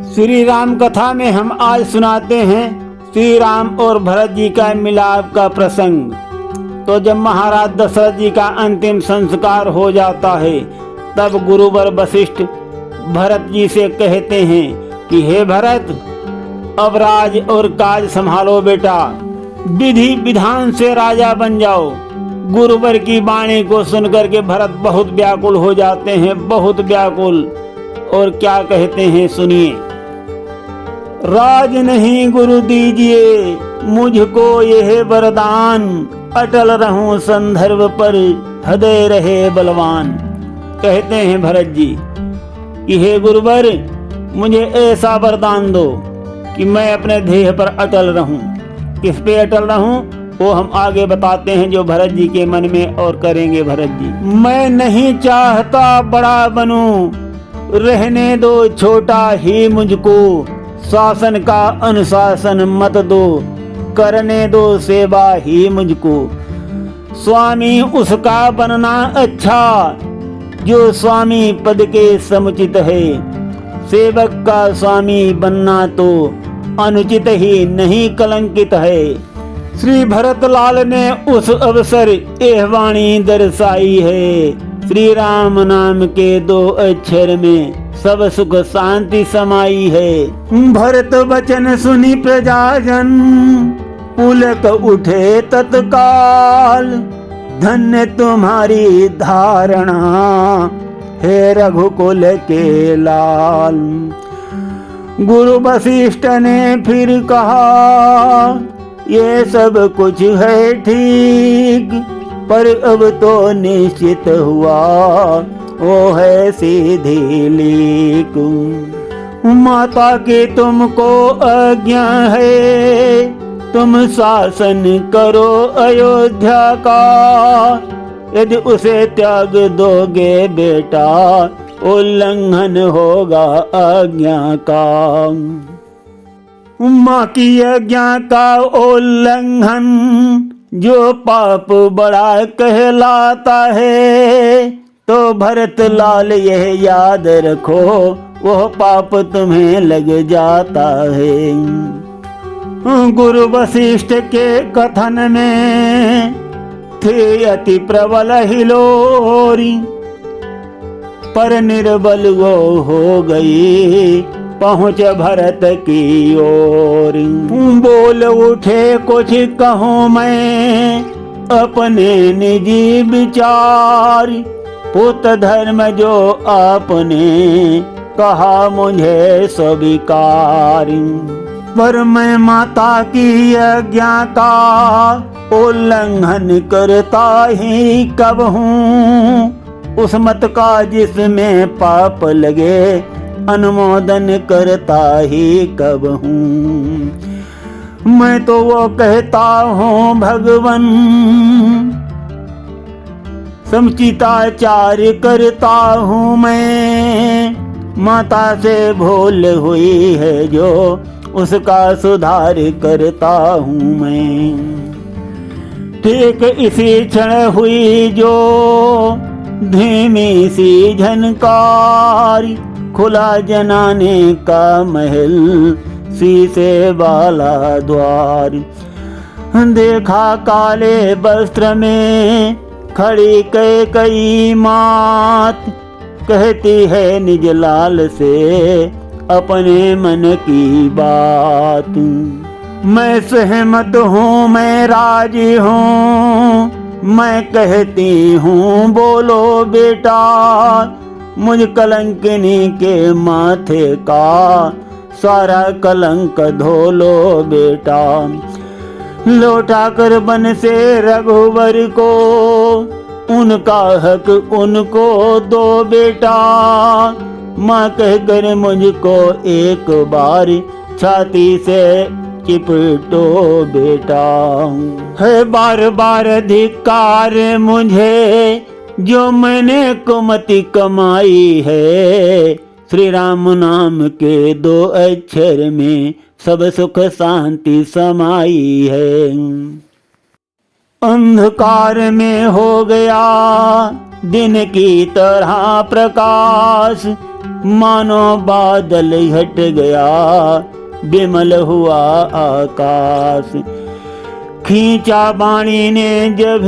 श्री राम कथा में हम आज सुनाते हैं श्री राम और भरत जी का मिलाप का प्रसंग। तो जब महाराज दशरथ जी का अंतिम संस्कार हो जाता है तब गुरुवर वशिष्ठ भरत जी से कहते हैं कि हे भरत, अब राज और काज संभालो बेटा, विधि विधान से राजा बन जाओ। गुरुवर की वाणी को सुनकर के भरत बहुत व्याकुल हो जाते हैं, बहुत व्याकुल। और क्या कहते हैं सुनिए। राज नहीं गुरु दीजिए मुझको यह वरदान, अटल रहूं संदर्भ पर हृदय रहे बलवान। कहते हैं भरत जी कि हे गुरुवर, मुझे ऐसा वरदान दो कि मैं अपने ध्येय पर अटल रहूं। किस पे अटल रहूं वो हम आगे बताते हैं जो भरत जी के मन में और करेंगे भरत जी। मैं नहीं चाहता बड़ा बनूं, रहने दो छोटा ही मुझको। शासन का अनुशासन मत दो, करने दो सेवा ही मुझको। स्वामी उसका बनना अच्छा जो स्वामी पद के समुचित है। सेवक का स्वामी बनना तो अनुचित ही नहीं कलंकित है। श्री भरतलाल ने उस अवसर यह वाणी दर्शाई है। श्री राम नाम के 2 अक्षर में सब सुख शांति समाई है। भरत वचन सुनी प्रजाजन पुलक उठे तत्काल। धन्य तुम्हारी धारणा हे रघुकुल के लाल। गुरु वशिष्ठ ने फिर कहा ये सब कुछ है ठीक, पर अब तो निश्चित हुआ वो है सीधी लीक। माता की तुमको आज्ञा है, तुम शासन करो अयोध्या का। यदि उसे त्याग दोगे बेटा उल्लंघन होगा आज्ञा का। माँ की आज्ञा का उल्लंघन जो पाप बड़ा कहलाता है, तो भरत लाल यह याद रखो वह पाप तुम्हें लग जाता है। गुरु वशिष्ठ के कथन में थे अति प्रबल हिलोरी, पर निर्बल वो हो गई पहुँच भरत की ओर। बोल उठे कुछ कहूँ मैं अपने निजी विचार। पुत धर्म जो आपने कहा मुझे स्वीकार, पर मैं माता की आज्ञा का उल्लंघन करता ही कब हूँ। उस मत का जिसमें पाप लगे अनुमोदन करता ही कब हूँ। मैं तो वो कहता हूँ भगवन समुचिताचार करता हूँ मैं। माता से भूल हुई है जो उसका सुधार करता हूँ मैं। ठीक इसी क्षण हुई जो धीमी सी झनकार, खुला जनाने का महल शीशे वाला द्वार। देखा काले वस्त्र में खड़ी कई मात, कहती है निज लाल से अपने मन की बात। मैं सहमत हूँ मैं राजी हूँ, मैं कहती हूँ बोलो बेटा। मुझ कलंकिनी के माथे का सारा कलंक धो लो बेटा। लौटा कर बन से रघुवर को उनका हक उनको दो बेटा। माँ कहकर मुझको एक बार छाती से चिपटो बेटा। है बार बार धिक्कार मुझे जो मैंने कुमति कमाई है। श्री राम नाम के 2 अक्षर में सब सुख शांति समाई है। अंधकार में हो गया दिन की तरह प्रकाश, मानो बादल हट गया, विमल हुआ आकाश। खींचा वाणी ने जब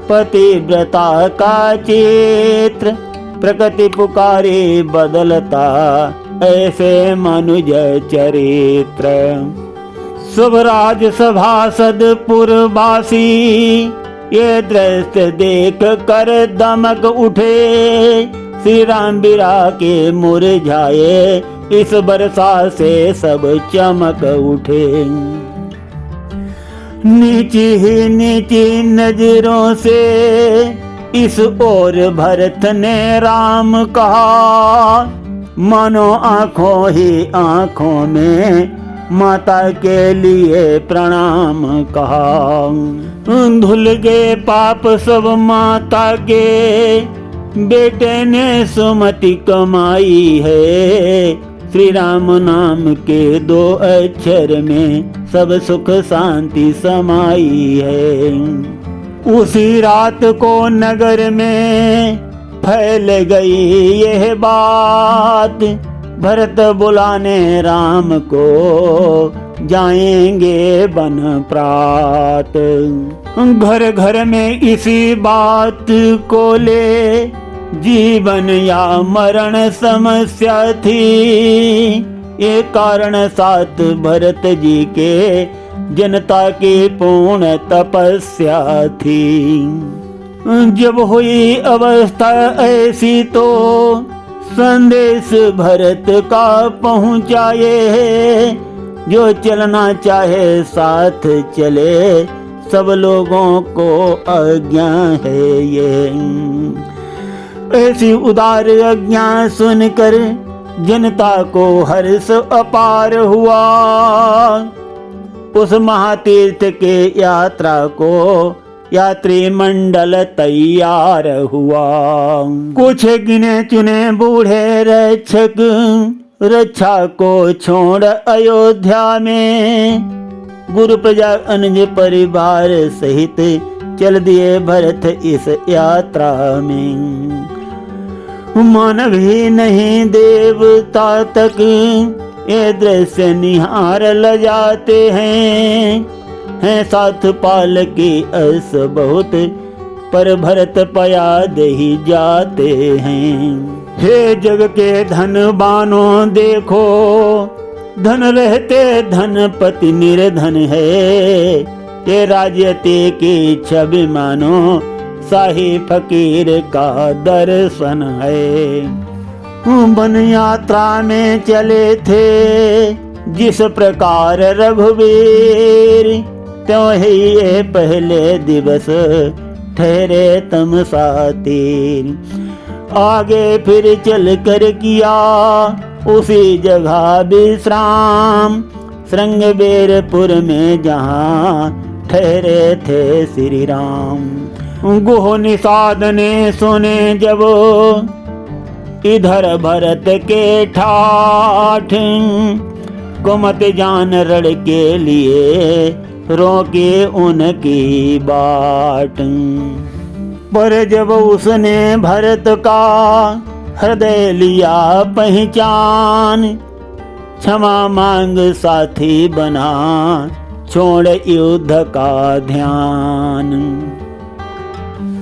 पतिव्रता का चित्र, प्रकृति पुकारे बदलता ऐसे मनुज चरित्र। शुभराज सभासद पुरवासी, ये दृश्य देख कर दमक उठे, श्री राम बिरा के मुरझाए, इस बरसा से सब चमक उठे। नीची ही नीची नजरों से इस ओर भरत ने राम कहा, मानो आंखों ही आंखों में माता के लिए प्रणाम कहा। धुल गए पाप सब माता के, बेटे ने सुमति कमाई है, श्री राम नाम के 2 अक्षर में सब सुख शांति समाई है। उसी रात को नगर में फैल गई यह बात, भरत बुलाने राम को जाएंगे वन प्रात। घर घर में इसी बात को ले जीवन या मरण समस्या थी, ये कारण साथ भरत जी के जनता की पूर्ण तपस्या थी। जब हुई अवस्था ऐसी तो संदेश भरत का पहुँचाए, जो चलना चाहे साथ चले, सब लोगों को आज्ञा है ये। ऐसी उदार आज्ञा सुनकर जनता को हर्ष अपार हुआ, उस महातीर्थ के यात्रा को यात्री मंडल तैयार हुआ। कुछ गिने चुने बूढ़े रक्षक रक्षा को छोड़ अयोध्या में, गुरु प्रजा अनुज परिवार सहित चल दिए भरत इस यात्रा में। मानव ही नहीं देवता तक ये दृश्य निहार ल जाते हैं साथ पाल की अस बहुत, पर भरत पयाद ही जाते हैं। हे जग के धनवानों देखो, धन रहते धनपति निर्धन है, ये राज्यते की छवि मानो शाही फकीर का दर्शन है। वन यात्रा में चले थे जिस प्रकार रघुवीर, त्यों ही ये पहले दिवस ठहरे तमसा तीर। आगे फिर चल कर किया उसी जगह विश्राम, श्रृंगबेरपुर में जहाँ ठहरे थे श्री राम। गुह निषाद ने सुने जब इधर भरत के ठाठ, कुमत जान रण के लिए रोके उनकी बाट। पर जब उसने भरत का हृदय लिया पहचान, क्षमा मांग साथी बना छोड़ युद्ध का ध्यान।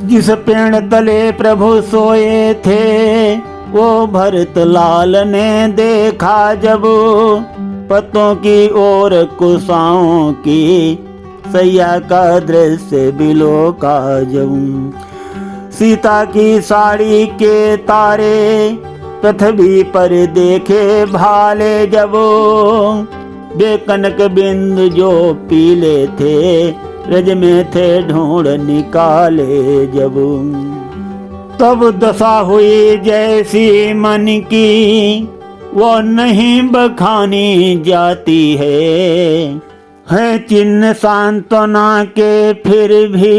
जिस पेड़ तले प्रभु सोए थे वो भरत लाल ने देखा जब, पत्तों की ओर कुशाओं की सैया का दृश्य बिलो का जब। सीता की साड़ी के तारे पृथ्वी पर देखे भाले जब, वे कनक बिंदु जो पीले थे रज में थे ढूंढ निकाले जब। तब दशा हुई जैसी मन की वो नहीं बखानी जाती है चिन्ह सांत्वना के फिर भी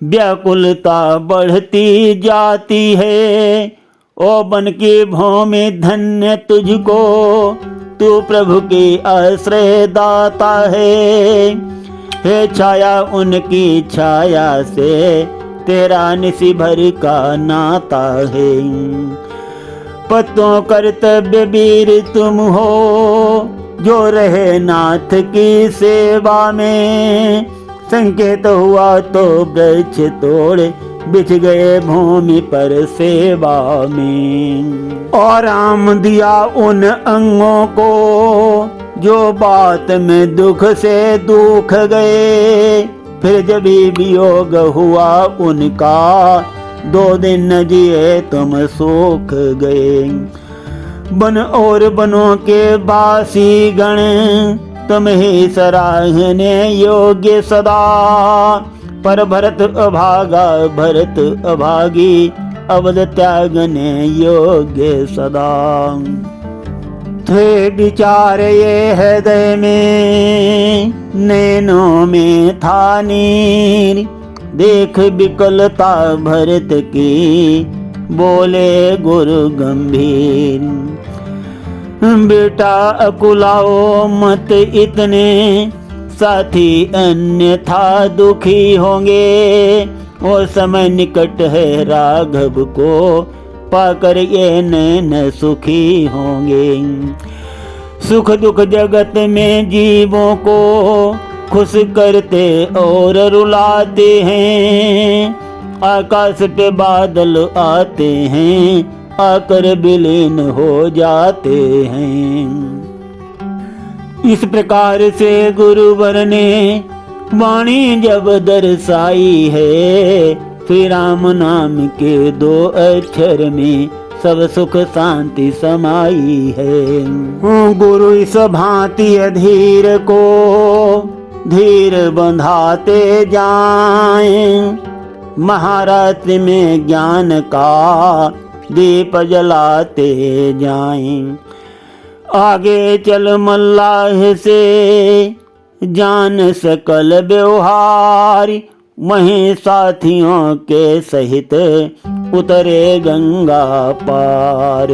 व्याकुलता बढ़ती जाती है। ओ बन की भूमि धन्य तुझको, तू प्रभु की आश्रय दाता है छाया उनकी छाया से तेरा निसी भर का नाता है। पत्तों कर्तव्य वीर तुम हो, जो रहे नाथ की सेवा में। संकेत हुआ तो वृक्ष तोड़, बिछ गए भूमि पर सेवा में। और राम दिया उन अंगों को, जो बात में दुख से दुख गए। फिर जब वियोग हुआ उनका, 2 दिन न जिए तुम सूख गए। बन और बनों के बासी गण, तुम ही सराहने योग्य सदा। पर भरत अभागा भरत अभागी, अवध त्यागने योग्य सदा। थे विचार ये हृदय में, नैनों में था नीर। देख विकलता भरत की, बोले गुरु गंभीर। बेटा अकुलाओ मत इतने, साथी अन्यथा दुखी होंगे। वो समय निकट है राघव को, पाकर ये नैन सुखी होंगे। सुख दुख जगत में जीवों को, खुश करते और रुलाते हैं। आकाश पे बादल आते हैं, आकर विलीन हो जाते हैं। इस प्रकार से गुरुवर ने वाणी जब दर्शाई है, श्री राम नाम के 2 अक्षर में सब सुख शांति समाई है। गुरु इस भांति अधीर को, धीर बंधाते जाएं। महारात्रि में ज्ञान का दीप जलाते जाएं। आगे चल मल्लाह से जान सकल व्यवहार, वहीं साथियों के सहित उतरे गंगा पार।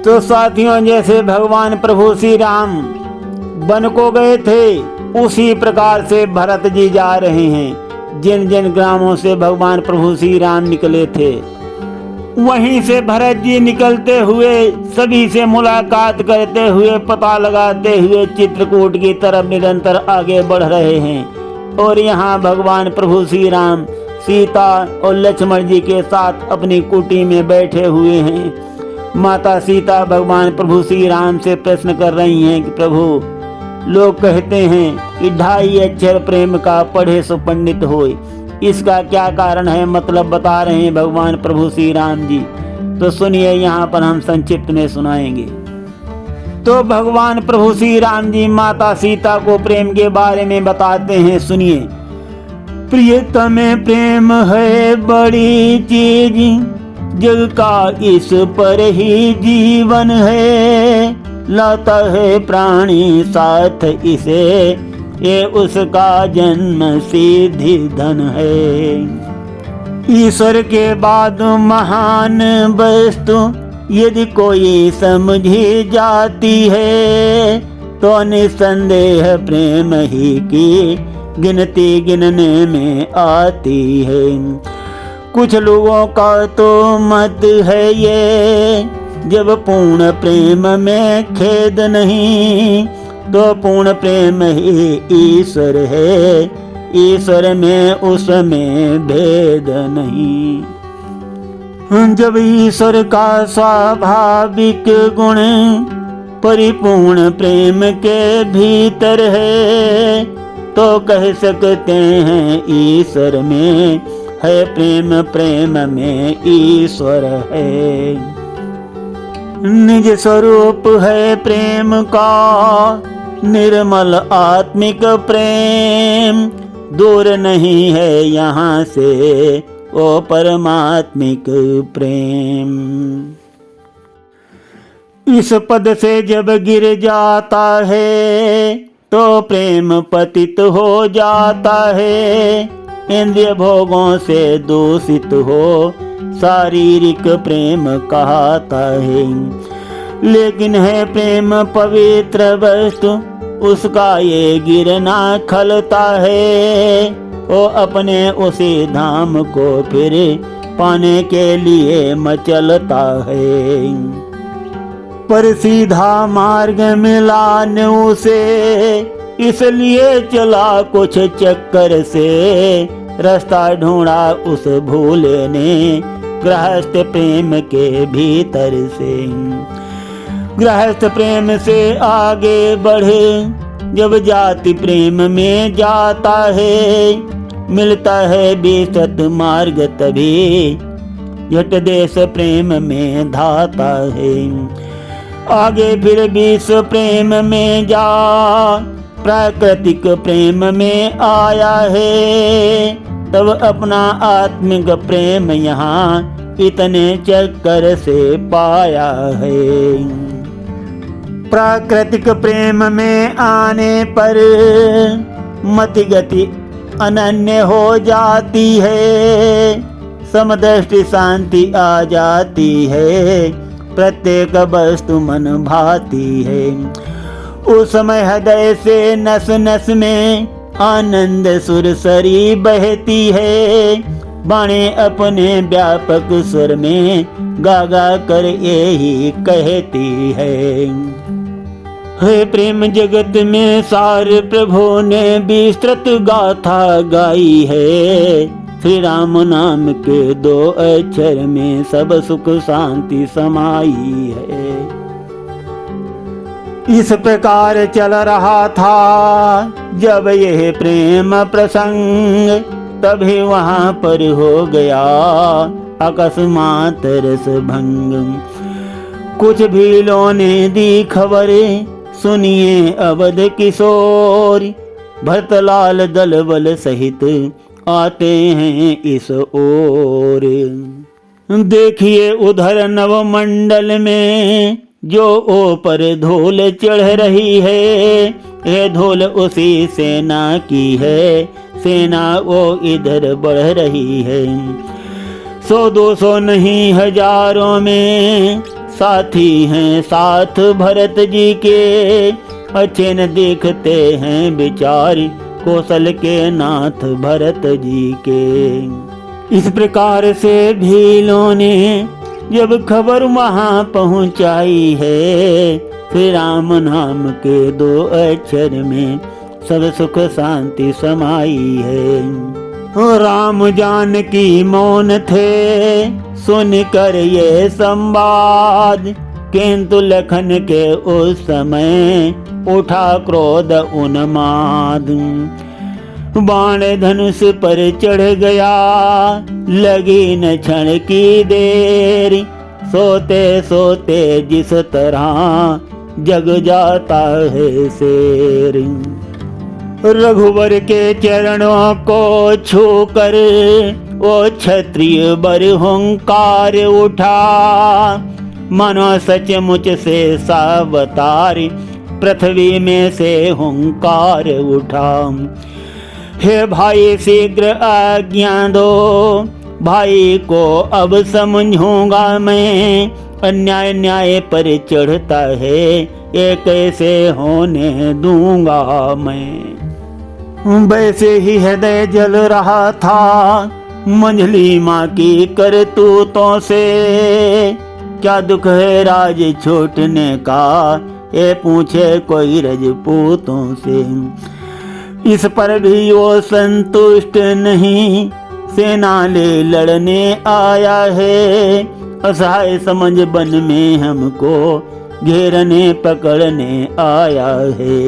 तो साथियों, जैसे भगवान प्रभु श्री राम वन को गए थे, उसी प्रकार से भरत जी जा रहे हैं। जिन जिन ग्रामों से भगवान प्रभु श्री राम निकले थे, वहीं से भरत जी निकलते हुए सभी से मुलाकात करते हुए, पता लगाते हुए चित्रकूट की तरफ निरंतर आगे बढ़ रहे हैं। और यहाँ भगवान प्रभु श्री राम सीता और लक्ष्मण जी के साथ अपनी कुटी में बैठे हुए हैं। माता सीता भगवान प्रभु श्री राम से प्रश्न कर रही हैं कि प्रभु, लोग कहते हैं कि 2.5 अक्षर प्रेम का पढ़े सो पंडित होए, इसका क्या कारण है? मतलब बता रहे हैं भगवान प्रभु श्री राम जी। तो सुनिए, यहाँ पर हम संक्षिप्त में सुनाएंगे। तो भगवान प्रभु श्री राम जी माता सीता को प्रेम के बारे में बताते हैं, सुनिए। प्रियतम प्रेम है बड़ी चीज, जग का इस पर ही जीवन है। लाता है प्राणी साथ इसे, ये उसका जन्म सिद्धि धन है। ईश्वर के बाद महान वस्तु यदि कोई समझी जाती है, तो निसंदेह प्रेम ही की गिनती गिनने में आती है। कुछ लोगों का तो मत है ये, जब पूर्ण प्रेम में खेद नहीं, तो पूर्ण प्रेम ही ईश्वर है। ईश्वर में उसमें भेद नहीं। जब ईश्वर का स्वाभाविक गुण परिपूर्ण प्रेम के भीतर है, तो कह सकते हैं ईश्वर में है प्रेम, प्रेम में ईश्वर है। निज स्वरूप है प्रेम का निर्मल आत्मिक प्रेम, दूर नहीं है यहाँ से ओ परमात्मिक प्रेम। इस पद से जब गिर जाता है, तो प्रेम पतित हो जाता है। इंद्रिय भोगों से दूषित हो शारीरिक प्रेम कहता है। लेकिन है प्रेम पवित्र वस्तु, उसका ये गिरना खलता है। वो अपने उसी धाम को फिर पाने के लिए मचलता है। पर सीधा मार्ग मिला न उसे, इसलिए चला कुछ चक्कर से। रास्ता ढूंढा उस भूले ने गृहस्थ प्रेम के भीतर से। गृहस्थ प्रेम से आगे बढ़े जब जाति प्रेम में जाता है। मिलता है विस्तृत मार्ग तभी झट देश प्रेम में धाता है। आगे फिर विश्व प्रेम में जा प्राकृतिक प्रेम में आया है। तब अपना आत्मिक प्रेम यहाँ इतने चक्कर से पाया है। प्राकृतिक प्रेम में आने पर मति गति अनन्य हो जाती है। समदृष्टि शांति आ जाती है, प्रत्येक वस्तु मन भाती है। उस समय हृदय से नस नस में आनंद सुरसरी बहती है। बाणे अपने व्यापक सुर में गा गा कर यही कहती है। हे प्रेम जगत में सार प्रभु ने विस्तृत गाथा गाई है। श्री राम नाम के 2 अक्षर में सब सुख शांति समाई है। इस प्रकार चल रहा था जब यह प्रेम प्रसंग, तभी वहां पर हो गया अकस्मात रस भंग। कुछ भीलों ने दी खबर, सुनिए अवध किशोर। भरतलाल दलबल सहित आते हैं इस ओर। देखिए उधर नवमंडल में जो ऊपर धूल चढ़ रही है। यह धूल उसी सेना की है, सेना वो इधर बढ़ रही है। 100-200 नहीं हजारों में साथी हैं साथ भरत जी के। अच्छे न दिखते हैं विचार कौशल के नाथ भरत जी के। इस प्रकार से भीलों ने जब खबर वहां पहुंचाई है। श्री राम नाम के 2 अक्षर में सब सुख शांति समाई है। राम जानकी मौन थे सुन कर ये संवाद, किंतु लखन के उस समय उठा क्रोध उन्माद। बाण धनुष पर चढ़ गया लगी न क्षण की देर। सोते सोते जिस तरह जग जाता है शेर। रघुवर के चरणों को छूकर वो क्षत्रिय बर हुंकार उठा। मानो सचमुच से सावतार पृथ्वी में से हुंकार उठा। हे भाई शीघ्र आज्ञा दो, भाई को अब समझूंगा मैं। अन्याय न्याय पर चढ़ता है ये कैसे होने दूंगा मैं। वैसे ही हृदय जल रहा था मंझली माँ की करतूतों से। क्या दुख है राज छूटने का ये पूछे कोई रजपूतों से। इस पर भी वो संतुष्ट नहीं, सेना ले लड़ने आया है। असहाय समझ बन में हमको घेरने पकड़ने आया है।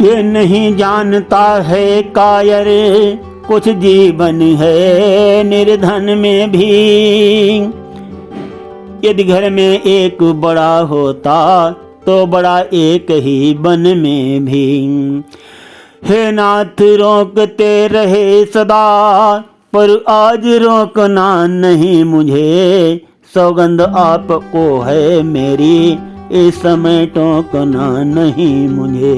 ये नहीं जानता है कायर कुछ जीवन है निर्धन में भी। यदि घर में एक बड़ा होता तो बड़ा एक ही वन में भी। हे नाथ रोकते रहे सदा पर आज रोकना नहीं मुझे। सौगंध आपको है मेरी इस समय टोकना नहीं मुझे।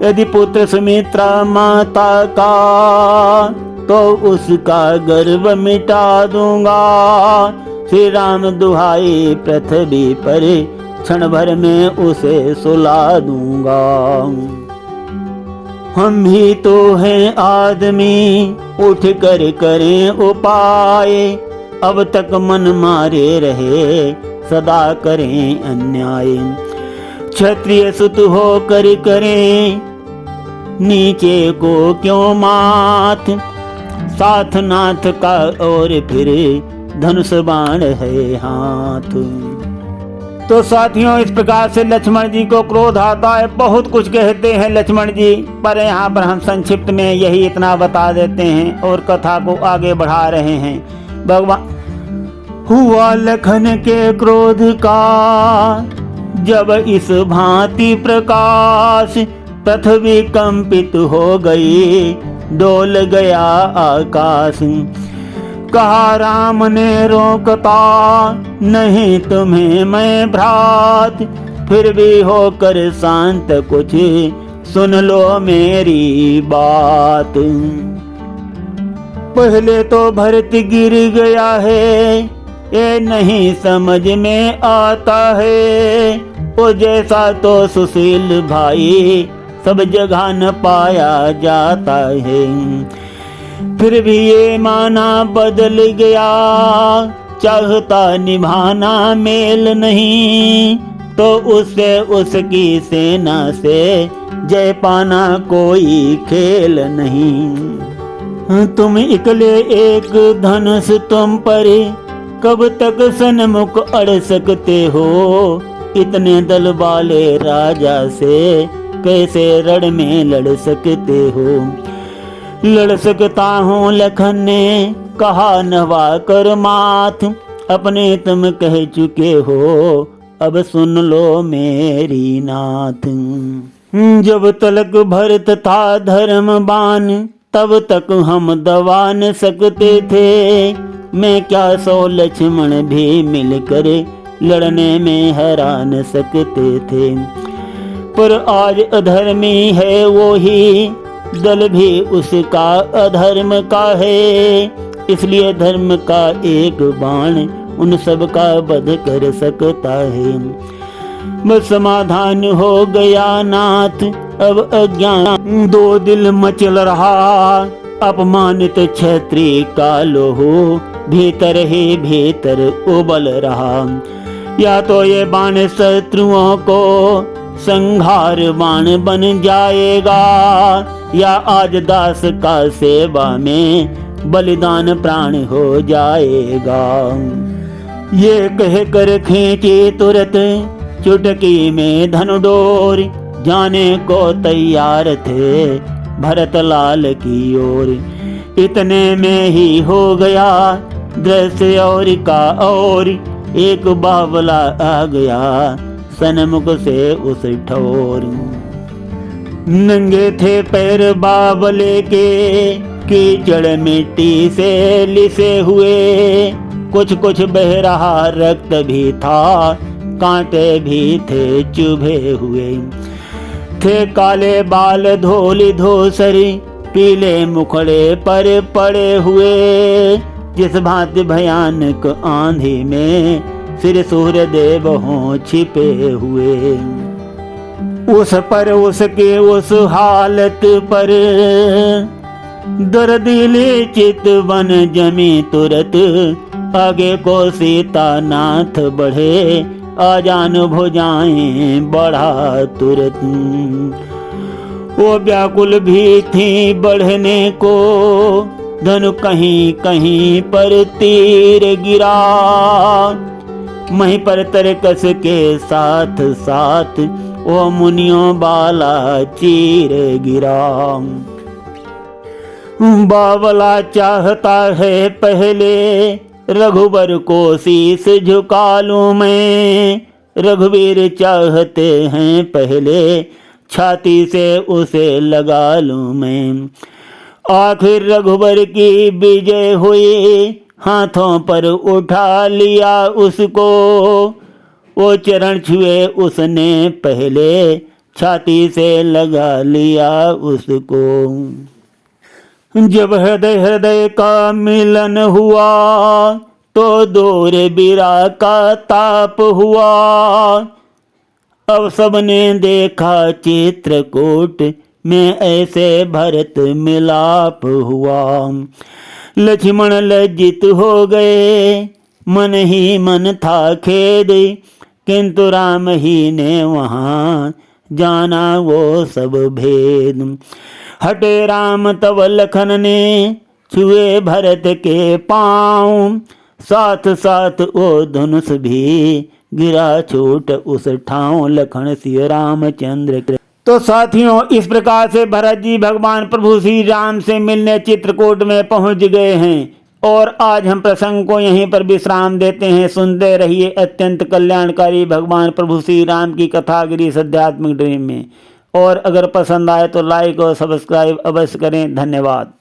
यदि पुत्र सुमित्रा माता का तो उसका गर्व मिटा दूंगा। श्री राम दुहाई पृथ्वी पर क्षण भर में उसे सुला दूंगा। हम भी तो हैं आदमी, उठ कर करें उपाय। अब तक मन मारे रहे, सदा करें अन्याय। क्षत्रिय सुत हो कर करें, नीचे को क्यों माथ। साथ नाथ का और फिर धनुष बाण है हाथ। तो साथियों, इस प्रकार से लक्ष्मण जी को क्रोध आता है। बहुत कुछ कहते हैं लक्ष्मण जी, पर यहाँ पर हम संक्षिप्त में यही इतना बता देते हैं और कथा को आगे बढ़ा रहे हैं। भगवान हुआ लखन के क्रोध का, जब इस भांति प्रकाश। पृथ्वी कंपित हो गई, डोल गया आकाश। कहा राम ने रोकता, नहीं तुम्हें मैं भ्रात। फिर भी होकर शांत कुछ सुन लो मेरी बात। पहले तो भरत गिर गया है, ये नहीं समझ में आता है। वो जैसा तो सुशील भाई सब जगह न पाया जाता है। फिर भी ये माना बदल गया, चाहता निभाना मेल नहीं। तो उससे उसकी सेना से जय पाना कोई खेल नहीं। तुम इकले एक धनुष तुम पर, कब तक सन्मुख अड़ सकते हो। इतने दल वाले राजा से कैसे रण में लड़ सकते हो। लड़ सकता हूँ लखन ने कहा, नवा कर माथ। अपने तुम कह चुके हो, अब सुन लो मेरी नाथ। जब तलक भरत था धर्मवान, तब तक हम दबा न सकते थे। मैं क्या 100 लक्ष्मण भी मिलकर लड़ने में हरा न सकते थे। पर आज अधर्मी है वो ही, दल भी उसका अधर्म का है। इसलिए धर्म का एक बाण उन सब का वध कर सकता है। बस समाधान हो गया नाथ, अब अज्ञान 2 दिल मचल रहा। अपमानित क्षत्रिय का लोहो भीतर ही भीतर उबल रहा। या तो ये बाण शत्रुओं को संहार बाण बन जाएगा, या आज दास का सेवा में बलिदान प्राण हो जाएगा। ये कह कर खींची तुरंत चुटकी में धनुडोर, जाने को तैयार थे भरत लाल की ओर। इतने में ही हो गया दृश्य और का और, एक बावला आ गया सन्मुख से उस ठोर। नंगे थे पैर बावले के, कीचड़ मिट्टी से लिसे हुए। कुछ कुछ बह रहा रक्त भी था, कांटे भी थे चुभे हुए। थे काले बाल धोली धोसरी, पीले मुखड़े पर पड़े हुए। जिस भांति भयानक आंधी में सिर सूर्य देव हों छिपे हुए। उस पर उसके उस हालत पर दर्दिले चित बन जमी तुरत। आगे को सीता नाथ बढ़े, आजान भुजाएं बढ़ा तुरत। वो व्याकुल भी थी बढ़ने को, धनु कहीं कहीं पर तीर गिरा। मही पर तरकस के साथ साथ वो मुनियों बाला चीर गिरा। बावला चाहता है पहले रघुबर को शीश झुका लूं मैं। रघुवीर चाहते हैं पहले छाती से उसे लगा लूं मैं। आखिर रघुबर की विजय हुई, हाथों पर उठा लिया उसको। वो चरण छुए उसने पहले, छाती से लगा लिया उसको। जब हृदय हृदय का मिलन हुआ, तो दूर बिरा का ताप हुआ। अब सबने देखा चित्रकूट, में ऐसे भरत मिलाप हुआ। लक्ष्मण लज्जित हो गए, मन ही मन था खेद, किंतु राम ही ने वहाँ जाना वो सब भेद। हटे राम तब लखन ने छुए भरत के पाँव, साथ साथ वो धनुष भी गिरा छूट उस ठाव। लखन सिय रामचंद्र। तो साथियों, इस प्रकार से भरत जी भगवान प्रभु श्री राम से मिलने चित्रकूट में पहुंच गए हैं और आज हम प्रसंग को यहीं पर विश्राम देते हैं। सुनते रहिए अत्यंत कल्याणकारी भगवान प्रभु श्री राम की कथा गिरीश आध्यात्मिक ड्रीम में। और अगर पसंद आए तो लाइक और सब्सक्राइब अवश्य करें। धन्यवाद।